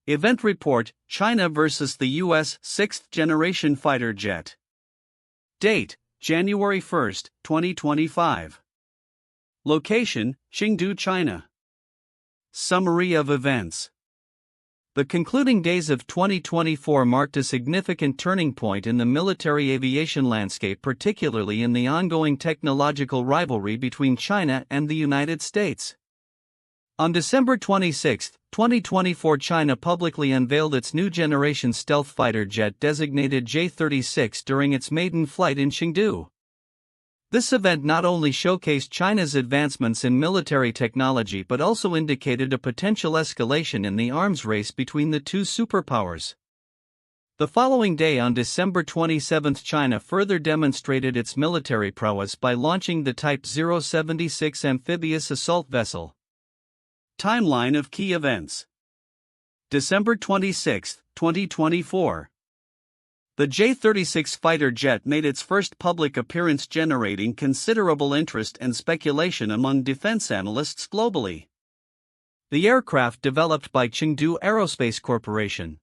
Event Report, China vs. the U.S. 6th Generation Fighter Jet. Date, January 1, 2025. Location, Chengdu, China. Summary of events. The concluding days of 2024 marked a significant turning point in the military aviation landscape, particularly in the ongoing technological rivalry between China and the United States. On December 26, 2024, China publicly unveiled its new generation stealth fighter jet designated J-36 during its maiden flight in Chengdu. This event not only showcased China's advancements in military technology but also indicated a potential escalation in the arms race between the two superpowers. The following day, on December 27, China further demonstrated its military prowess by launching the Type 076 amphibious assault vessel. Timeline of key events. December 26, 2024. The J-36 fighter jet made its first public appearance, generating considerable interest and speculation among defense analysts globally. The aircraft, developed by Chengdu Aerospace Corporation,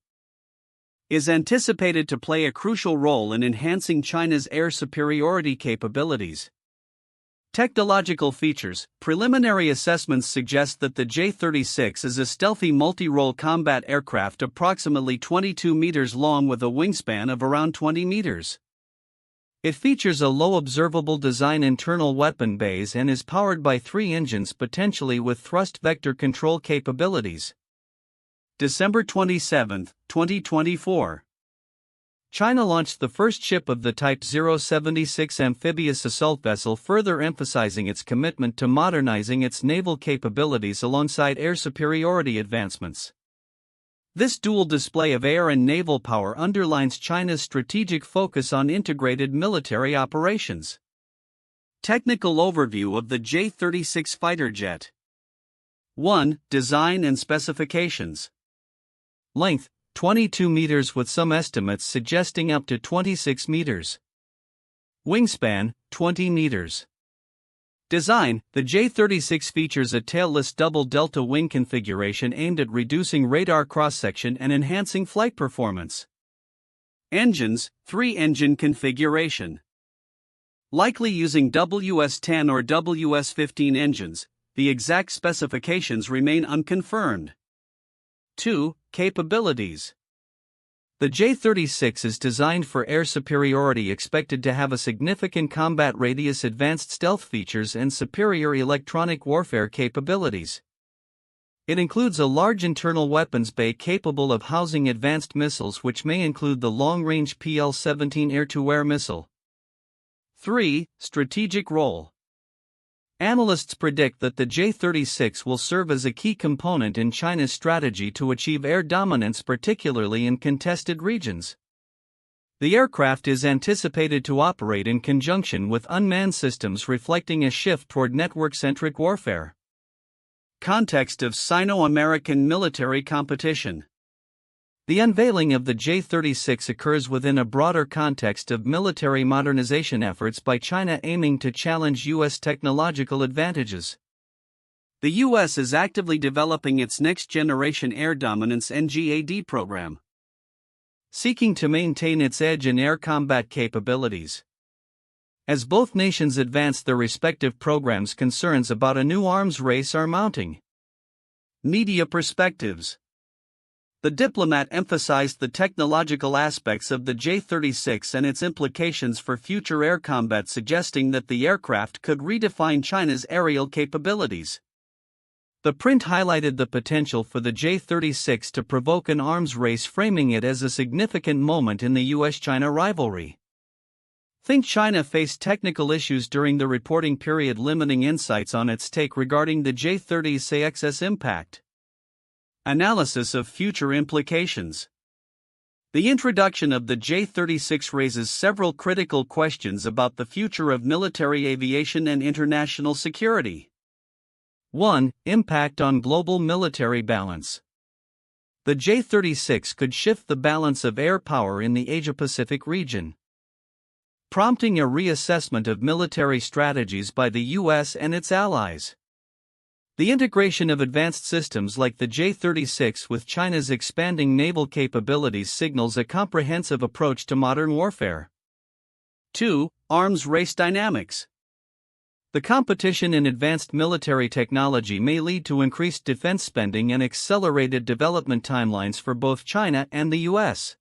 is anticipated to play a crucial role in enhancing China's air superiority capabilities. Technological features. Preliminary assessments suggest that the J-36 is a stealthy multi-role combat aircraft approximately 22 meters long with a wingspan of around 20 meters. It features a low observable design internal weapon bays and is powered by 3 engines, potentially with thrust vector control capabilities. December 27, 2024. China launched the first ship of the Type 076 amphibious assault vessel, further emphasizing its commitment to modernizing its naval capabilities alongside air superiority advancements. This dual display of air and naval power underlines China's strategic focus on integrated military operations. Technical overview of the J-36 fighter jet. 1. Design and specifications. Length, 22 meters, with some estimates suggesting up to 26 meters. Wingspan, 20 meters. Design. The J-36 features a tailless double delta wing configuration aimed at reducing radar cross-section and enhancing flight performance. Engines, 3-engine configuration. Likely using WS-10 or WS-15 engines, the exact specifications remain unconfirmed. 2. Capabilities. The J-36 is designed for air superiority, expected to have a significant combat radius, advanced stealth features, and superior electronic warfare capabilities. It includes a large internal weapons bay capable of housing advanced missiles, which may include the long-range PL-17 air-to-air missile. 3. Strategic role. Analysts predict that the J-36 will serve as a key component in China's strategy to achieve air dominance, particularly in contested regions. The aircraft is anticipated to operate in conjunction with unmanned systems, reflecting a shift toward network-centric warfare. Context of Sino-American military competition. The unveiling of the J-36 occurs within a broader context of military modernization efforts by China aiming to challenge U.S. technological advantages. The U.S. is actively developing its next-generation air dominance (NGAD) program, seeking to maintain its edge in air combat capabilities. As both nations advance their respective programs, concerns about a new arms race are mounting. Media perspectives. The Diplomat emphasized the technological aspects of the J-36 and its implications for future air combat, suggesting that the aircraft could redefine China's aerial capabilities. The print highlighted the potential for the J-36 to provoke an arms race, framing it as a significant moment in the US-China rivalry. Think China faced technical issues during the reporting period, limiting insights on its take regarding the J-36's impact. Analysis of future implications. The introduction of the J-36 raises several critical questions about the future of military aviation and international security. 1. Impact on global military balance. The J-36 could shift the balance of air power in the Asia-Pacific region, prompting a reassessment of military strategies by the U.S. and its allies. The integration of advanced systems like the J-36 with China's expanding naval capabilities signals a comprehensive approach to modern warfare. 2. Arms race dynamics. The competition in advanced military technology may lead to increased defense spending and accelerated development timelines for both China and the US.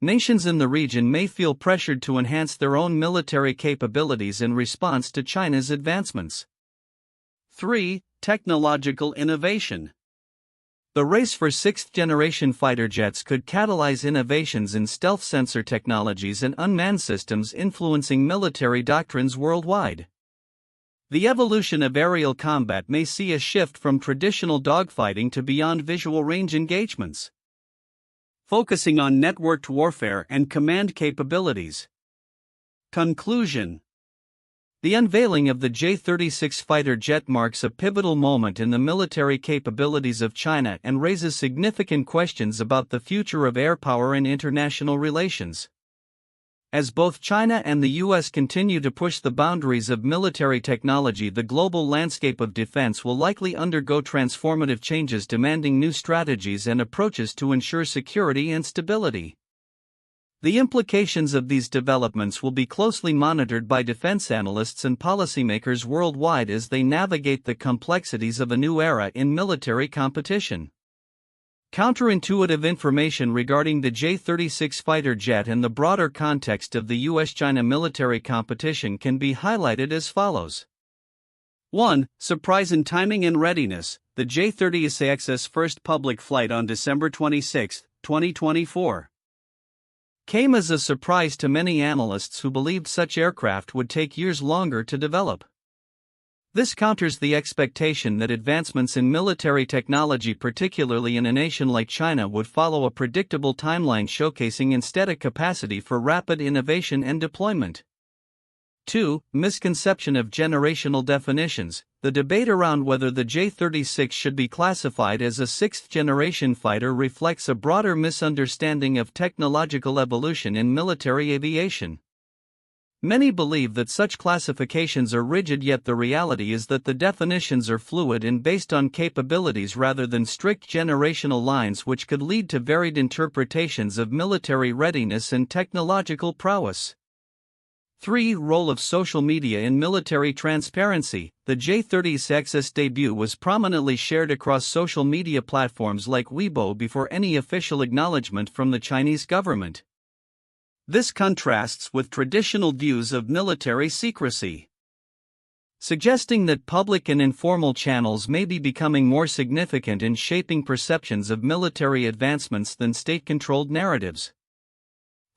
Nations in the region may feel pressured to enhance their own military capabilities in response to China's advancements. 3. Technological innovation. The race for sixth-generation fighter jets could catalyze innovations in stealth sensor technologies and unmanned systems influencing military doctrines worldwide. The evolution of aerial combat may see a shift from traditional dogfighting to beyond visual range engagements, focusing on networked warfare and command capabilities. Conclusion. The unveiling of the J-36 fighter jet marks a pivotal moment in the military capabilities of China and raises significant questions about the future of air power and international relations. As both China and the US continue to push the boundaries of military technology, the global landscape of defense will likely undergo transformative changes, demanding new strategies and approaches to ensure security and stability. The implications of these developments will be closely monitored by defense analysts and policymakers worldwide as they navigate the complexities of a new era in military competition. Counterintuitive information regarding the J-36 fighter jet and the broader context of the US-China military competition can be highlighted as follows. 1. Surprise in timing and readiness. The J-36's first public flight on December 26, 2024. Came as a surprise to many analysts who believed such aircraft would take years longer to develop. This counters the expectation that advancements in military technology, particularly in a nation like China, would follow a predictable timeline, showcasing instead a capacity for rapid innovation and deployment. 2. Misconception of generational definitions. The debate around whether the J-36 should be classified as a sixth-generation fighter reflects a broader misunderstanding of technological evolution in military aviation. Many believe that such classifications are rigid, yet the reality is that the definitions are fluid and based on capabilities rather than strict generational lines, which could lead to varied interpretations of military readiness and technological prowess. 3. Role of social media in military transparency. The J-36's debut was prominently shared across social media platforms like Weibo before any official acknowledgement from the Chinese government. This contrasts with traditional views of military secrecy, suggesting that public and informal channels may be becoming more significant in shaping perceptions of military advancements than state-controlled narratives.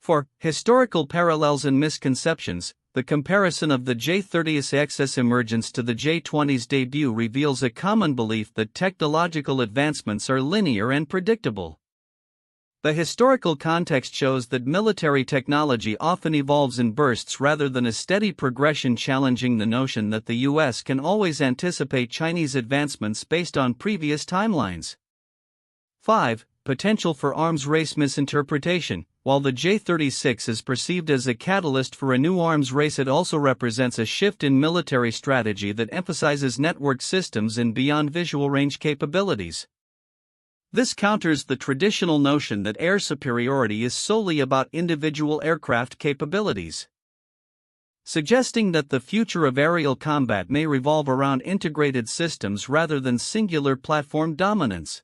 For historical parallels and misconceptions, the comparison of the J-36's emergence to the J-20's debut reveals a common belief that technological advancements are linear and predictable. The historical context shows that military technology often evolves in bursts rather than a steady progression, challenging the notion that the US can always anticipate Chinese advancements based on previous timelines. 5. Potential for arms race misinterpretation. While the J-36 is perceived as a catalyst for a new arms race, it also represents a shift in military strategy that emphasizes networked systems and beyond visual range capabilities. This counters the traditional notion that air superiority is solely about individual aircraft capabilities, suggesting that the future of aerial combat may revolve around integrated systems rather than singular platform dominance.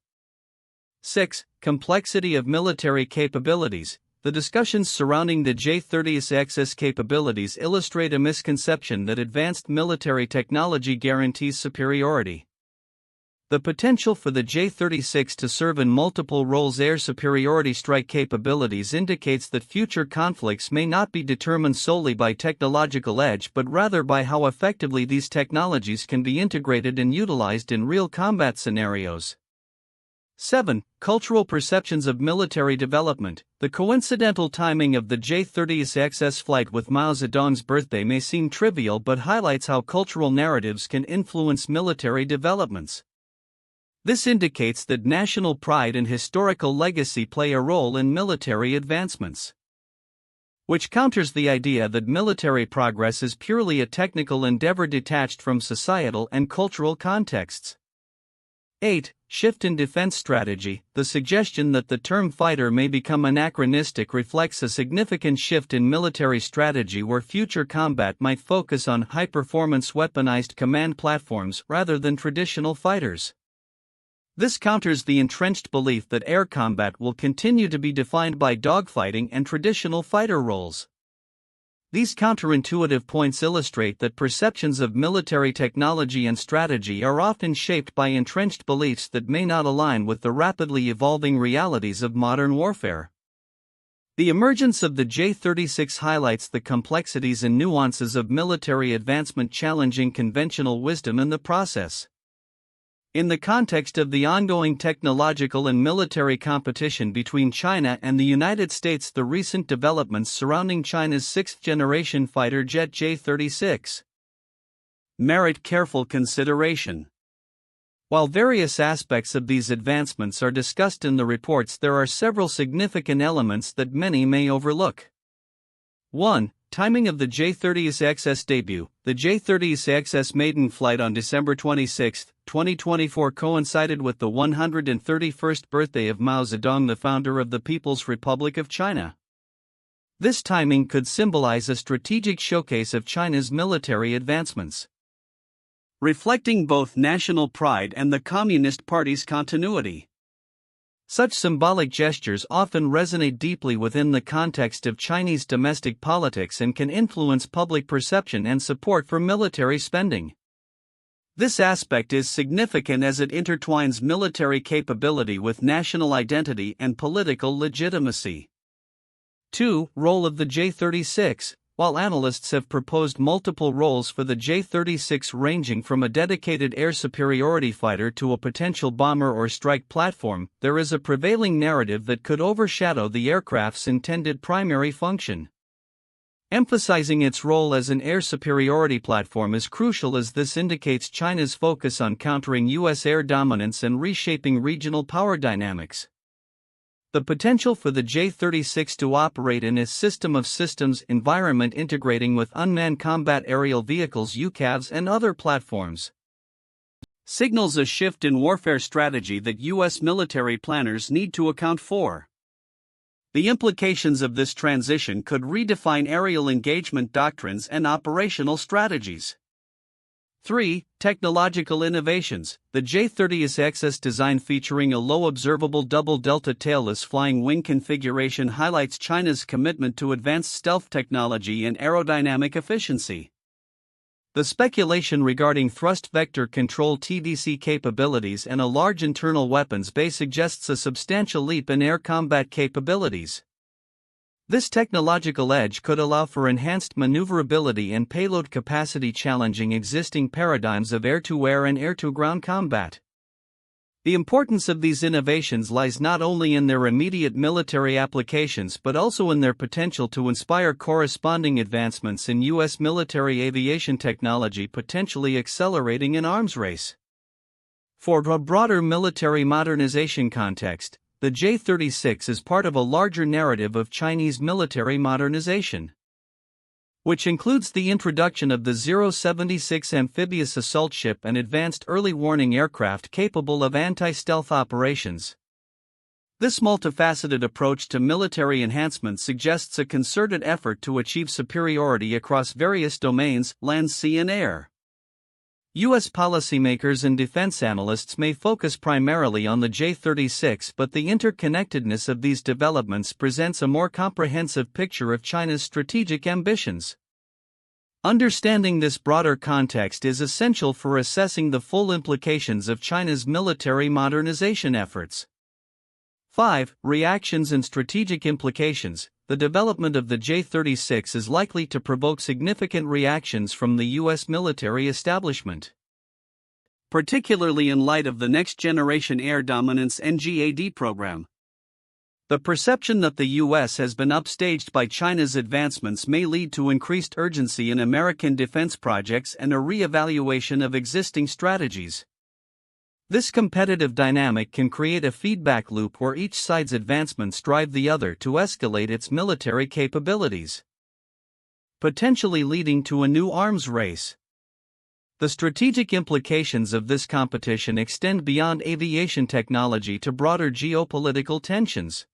6. Complexity of military capabilities. The discussions surrounding the J-36's capabilities illustrate a misconception that advanced military technology guarantees superiority. The potential for the J-36 to serve in multiple roles, air superiority strike capabilities, indicates that future conflicts may not be determined solely by technological edge but rather by how effectively these technologies can be integrated and utilized in real combat scenarios. 7. Cultural perceptions of military development. The coincidental timing of the J-36's flight with Mao Zedong's birthday may seem trivial but highlights how cultural narratives can influence military developments. This indicates that national pride and historical legacy play a role in military advancements. which counters the idea that military progress is purely a technical endeavor detached from societal and cultural contexts. 8. Shift in defense strategy. The suggestion that the term fighter may become anachronistic reflects a significant shift in military strategy where future combat might focus on high-performance weaponized command platforms rather than traditional fighters. This counters the entrenched belief that air combat will continue to be defined by dogfighting and traditional fighter roles. These counterintuitive points illustrate that perceptions of military technology and strategy are often shaped by entrenched beliefs that may not align with the rapidly evolving realities of modern warfare. The emergence of the J-36 highlights the complexities and nuances of military advancement, challenging conventional wisdom in the process. In the context of the ongoing technological and military competition between China and the United States, the recent developments surrounding China's sixth-generation fighter jet J-36 merit careful consideration. While various aspects of these advancements are discussed in the reports, there are several significant elements that many may overlook. 1. Timing of the J-36's debut. The J-36's maiden flight on December 26, 2024 coincided with the 131st birthday of Mao Zedong, the founder of the People's Republic of China. This timing could symbolize a strategic showcase of China's military advancements, reflecting both national pride and the Communist Party's continuity. Such symbolic gestures often resonate deeply within the context of Chinese domestic politics and can influence public perception and support for military spending. This aspect is significant as it intertwines military capability with national identity and political legitimacy. 2. Role of the J-36. While analysts have proposed multiple roles for the J-36, ranging from a dedicated air superiority fighter to a potential bomber or strike platform, there is a prevailing narrative that could overshadow the aircraft's intended primary function. Emphasizing its role as an air superiority platform is crucial, as this indicates China's focus on countering U.S. air dominance and reshaping regional power dynamics. The potential for the J-36 to operate in a system of systems environment integrating with unmanned combat aerial vehicles UCAVs and other platforms signals a shift in warfare strategy that U.S. military planners need to account for. The implications of this transition could redefine aerial engagement doctrines and operational strategies. 3. Technological innovations. The J-36's design, featuring a low observable double delta tailless flying wing configuration, highlights China's commitment to advanced stealth technology and aerodynamic efficiency. The speculation regarding thrust vector control (TVC) capabilities and a large internal weapons bay suggests a substantial leap in air combat capabilities. This technological edge could allow for enhanced maneuverability and payload capacity, challenging existing paradigms of air-to-air and air-to-ground combat. The importance of these innovations lies not only in their immediate military applications but also in their potential to inspire corresponding advancements in U.S. military aviation technology, potentially accelerating an arms race. For a broader military modernization context, the J-36 is part of a larger narrative of Chinese military modernization, which includes the introduction of the 076 amphibious assault ship and advanced early warning aircraft capable of anti-stealth operations. This multifaceted approach to military enhancement suggests a concerted effort to achieve superiority across various domains: land, sea, and air. U.S. policymakers and defense analysts may focus primarily on the J-36, but the interconnectedness of these developments presents a more comprehensive picture of China's strategic ambitions. Understanding this broader context is essential for assessing the full implications of China's military modernization efforts. 5. Reactions and strategic implications. The development of the J-36 is likely to provoke significant reactions from the U.S. military establishment, particularly in light of the Next Generation Air Dominance (NGAD) program. The perception that the U.S. has been upstaged by China's advancements may lead to increased urgency in American defense projects and a re-evaluation of existing strategies. This competitive dynamic can create a feedback loop where each side's advancements drive the other to escalate its military capabilities, potentially leading to a new arms race. The strategic implications of this competition extend beyond aviation technology to broader geopolitical tensions.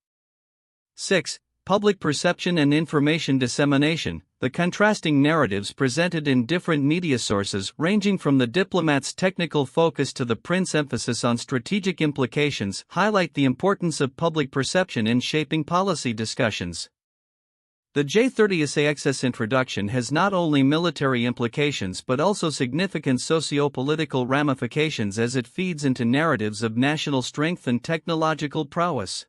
6. Public perception and information dissemination. The contrasting narratives presented in different media sources, ranging from the diplomat's technical focus to the prince's emphasis on strategic implications, highlight the importance of public perception in shaping policy discussions. The J-36's introduction has not only military implications but also significant socio-political ramifications as it feeds into narratives of national strength and technological prowess.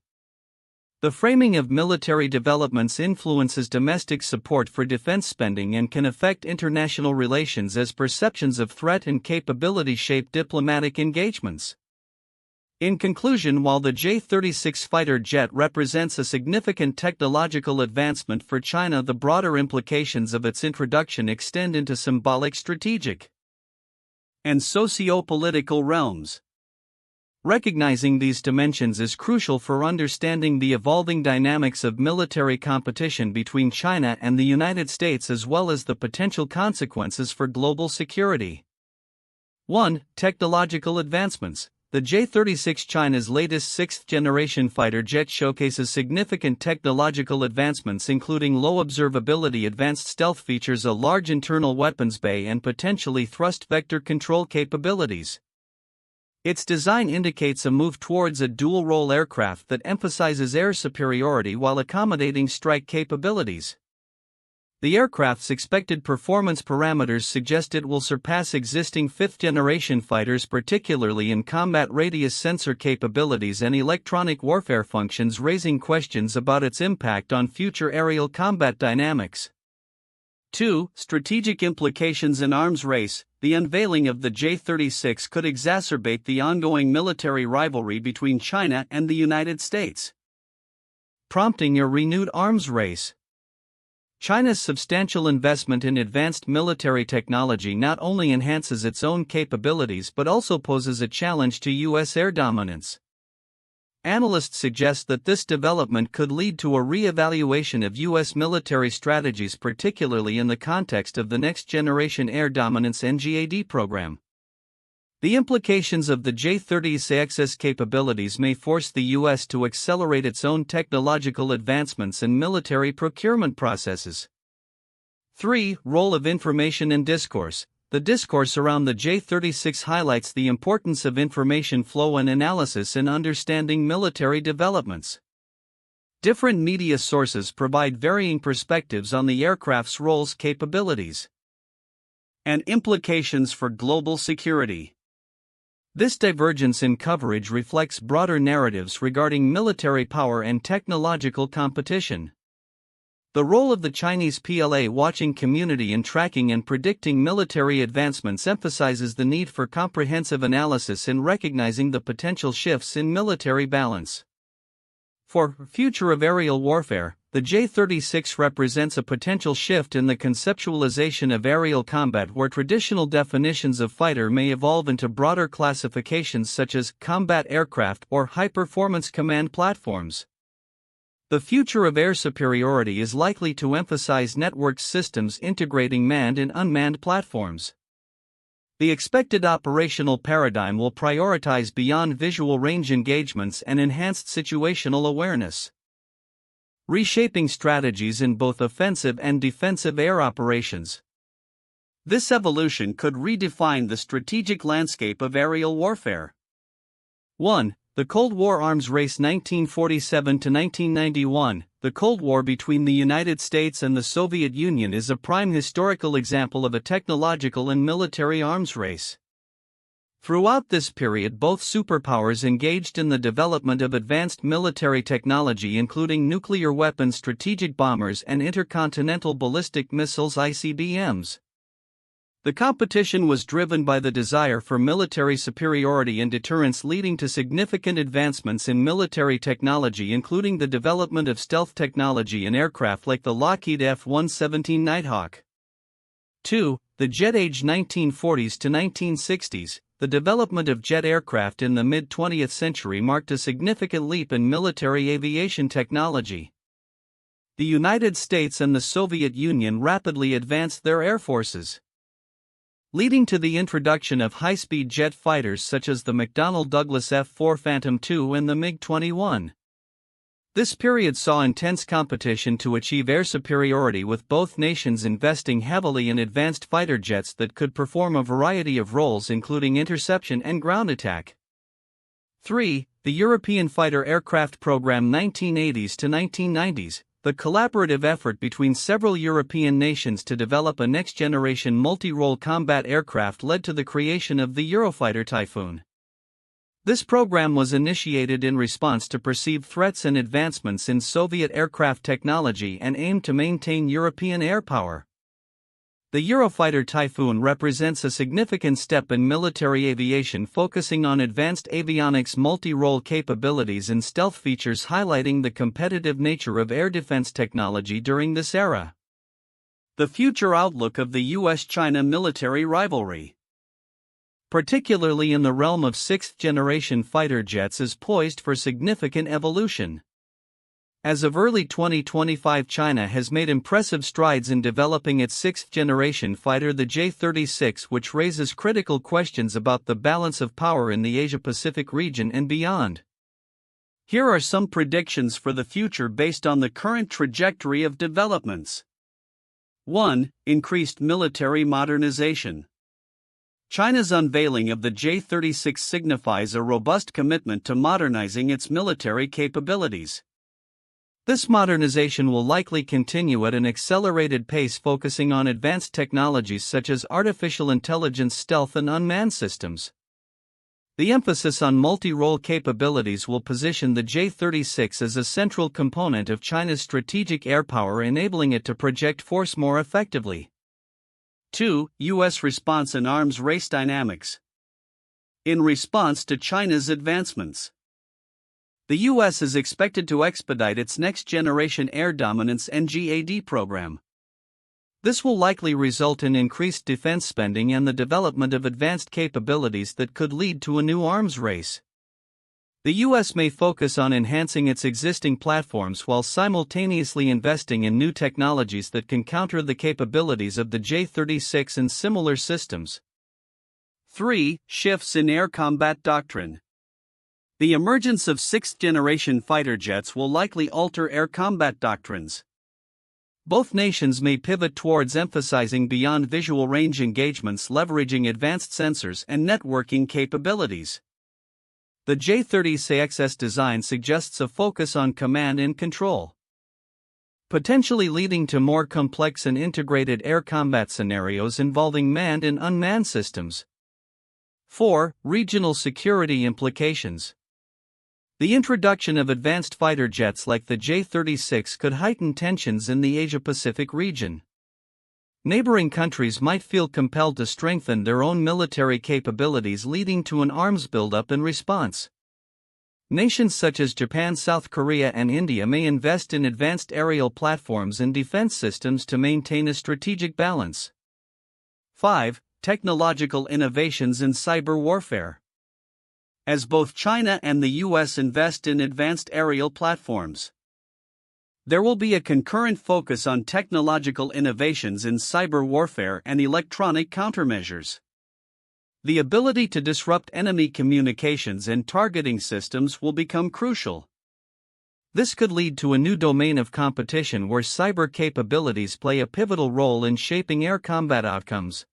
The framing of military developments influences domestic support for defense spending and can affect international relations as perceptions of threat and capability shape diplomatic engagements. In conclusion, while the J-36 fighter jet represents a significant technological advancement for China, the broader implications of its introduction extend into symbolic, strategic, and socio-political realms. Recognizing these dimensions is crucial for understanding the evolving dynamics of military competition between China and the United States, as well as the potential consequences for global security. 1. Technological advancements. The J-36, China's latest sixth-generation fighter jet, showcases significant technological advancements including low observability, advanced stealth features, a large internal weapons bay, and potentially thrust vector control capabilities. Its design indicates a move towards a dual-role aircraft that emphasizes air superiority while accommodating strike capabilities. The aircraft's expected performance parameters suggest it will surpass existing fifth-generation fighters, particularly in combat radius sensor capabilities and electronic warfare functions, raising questions about its impact on future aerial combat dynamics. 2. Strategic implications in arms race. The unveiling of the J-36 could exacerbate the ongoing military rivalry between China and the United States, prompting a renewed arms race. China's substantial investment in advanced military technology not only enhances its own capabilities but also poses a challenge to U.S. air dominance. Analysts suggest that this development could lead to a re-evaluation of U.S. military strategies, particularly in the context of the Next Generation Air Dominance (NGAD) program. The implications of the J-36's capabilities may force the U.S. to accelerate its own technological advancements and military procurement processes. 3. Role of information and discourse. The discourse around the J-36 highlights the importance of information flow and analysis in understanding military developments. Different media sources provide varying perspectives on the aircraft's roles, capabilities, and implications for global security. This divergence in coverage reflects broader narratives regarding military power and technological competition. The role of the Chinese PLA watching community in tracking and predicting military advancements emphasizes the need for comprehensive analysis in recognizing the potential shifts in military balance. For future of aerial warfare, the J-36 represents a potential shift in the conceptualization of aerial combat, where traditional definitions of fighter may evolve into broader classifications such as combat aircraft or high-performance command platforms. The future of air superiority is likely to emphasize networked systems integrating manned and unmanned platforms. The expected operational paradigm will prioritize beyond visual range engagements and enhanced situational awareness, reshaping strategies in both offensive and defensive air operations. This evolution could redefine the strategic landscape of aerial warfare. 1. The Cold War arms race 1947 to 1991. The Cold War between the United States and the Soviet Union is a prime historical example of a technological and military arms race. Throughout this period, both superpowers engaged in the development of advanced military technology, including nuclear weapons, strategic bombers, and intercontinental ballistic missiles (ICBMs). The competition was driven by the desire for military superiority and deterrence, leading to significant advancements in military technology, including the development of stealth technology in aircraft like the Lockheed F-117 Nighthawk. 2. The jet age 1940s to 1960s. the development of jet aircraft in the mid-20th century marked a significant leap in military aviation technology. The United States and the Soviet Union rapidly advanced their air forces, leading to the introduction of high-speed jet fighters such as the McDonnell Douglas F-4 Phantom II and the MiG-21. This period saw intense competition to achieve air superiority, with both nations investing heavily in advanced fighter jets that could perform a variety of roles including interception and ground attack. 3. The European Fighter Aircraft Program 1980s to 1990s. The collaborative effort between several European nations to develop a next-generation multi-role combat aircraft led to the creation of the Eurofighter Typhoon. This program was initiated in response to perceived threats and advancements in Soviet aircraft technology and aimed to maintain European air power. The Eurofighter Typhoon represents a significant step in military aviation, focusing on advanced avionics, multi-role capabilities and stealth features, highlighting the competitive nature of air defense technology during this era. The future outlook of the US-China military rivalry, particularly in the realm of sixth-generation fighter jets, is poised for significant evolution. As of early 2025, China has made impressive strides in developing its sixth-generation fighter, the J-36, which raises critical questions about the balance of power in the Asia-Pacific region and beyond. Here are some predictions for the future based on the current trajectory of developments. 1. Increased military modernization. China's unveiling of the J-36 signifies a robust commitment to modernizing its military capabilities. This modernization will likely continue at an accelerated pace, focusing on advanced technologies such as artificial intelligence, stealth, and unmanned systems. The emphasis on multi-role capabilities will position the J-36 as a central component of China's strategic air power, enabling it to project force more effectively. 2. U.S. response and arms race dynamics. In response to China's advancements, the U.S. is expected to expedite its next-generation air dominance (NGAD) program. This will likely result in increased defense spending and the development of advanced capabilities that could lead to a new arms race. The U.S. may focus on enhancing its existing platforms while simultaneously investing in new technologies that can counter the capabilities of the J-36 and similar systems. 3. Shifts in air combat doctrine. The emergence of sixth-generation fighter jets will likely alter air combat doctrines. Both nations may pivot towards emphasizing beyond visual range engagements, leveraging advanced sensors and networking capabilities. The J-36's design suggests a focus on command and control, potentially leading to more complex and integrated air combat scenarios involving manned and unmanned systems. 4. Regional security implications. The introduction of advanced fighter jets like the J-36 could heighten tensions in the Asia-Pacific region. Neighboring countries might feel compelled to strengthen their own military capabilities, leading to an arms buildup in response. Nations such as Japan, South Korea, and India may invest in advanced aerial platforms and defense systems to maintain a strategic balance. 5. Technological innovations in cyber warfare. As both China and the U.S. invest in advanced aerial platforms, there will be a concurrent focus on technological innovations in cyber warfare and electronic countermeasures. The ability to disrupt enemy communications and targeting systems will become crucial. This could lead to a new domain of competition where cyber capabilities play a pivotal role in shaping air combat outcomes.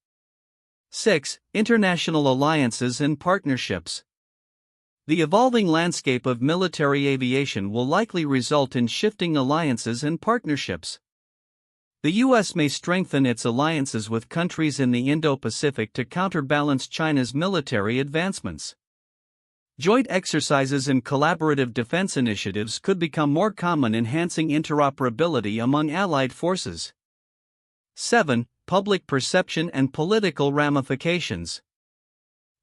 6. International alliances and partnerships. The evolving landscape of military aviation will likely result in shifting alliances and partnerships. The U.S. may strengthen its alliances with countries in the Indo-Pacific to counterbalance China's military advancements. Joint exercises and collaborative defense initiatives could become more common, enhancing interoperability among allied forces. 7. Public perception and political ramifications.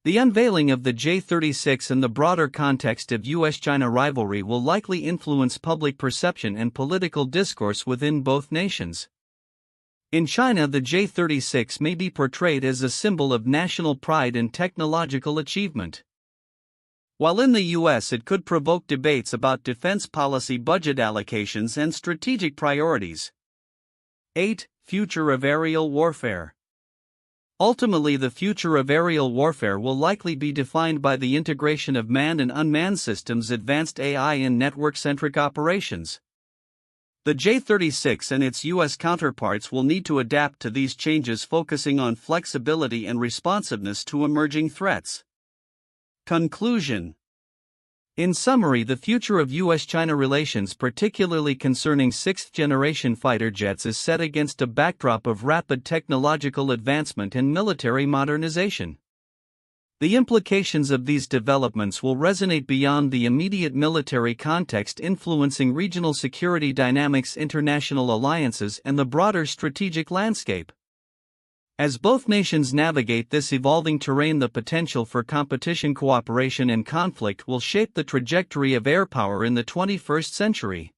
The unveiling of the J-36 in the broader context of U.S.-China rivalry will likely influence public perception and political discourse within both nations. In China, the J-36 may be portrayed as a symbol of national pride and technological achievement, while in the US it could provoke debates about defense policy, budget allocations, and strategic priorities. 8. Future of aerial warfare. Ultimately, the future of aerial warfare will likely be defined by the integration of manned and unmanned systems, advanced AI, and network-centric operations. The J-36 and its U.S. counterparts will need to adapt to these changes, focusing on flexibility and responsiveness to emerging threats. Conclusion. In summary, the future of U.S.-China relations, particularly concerning sixth-generation fighter jets, is set against a backdrop of rapid technological advancement and military modernization. The implications of these developments will resonate beyond the immediate military context, influencing regional security dynamics, international alliances, and the broader strategic landscape. As both nations navigate this evolving terrain, the potential for competition, cooperation, and conflict will shape the trajectory of air power in the 21st century.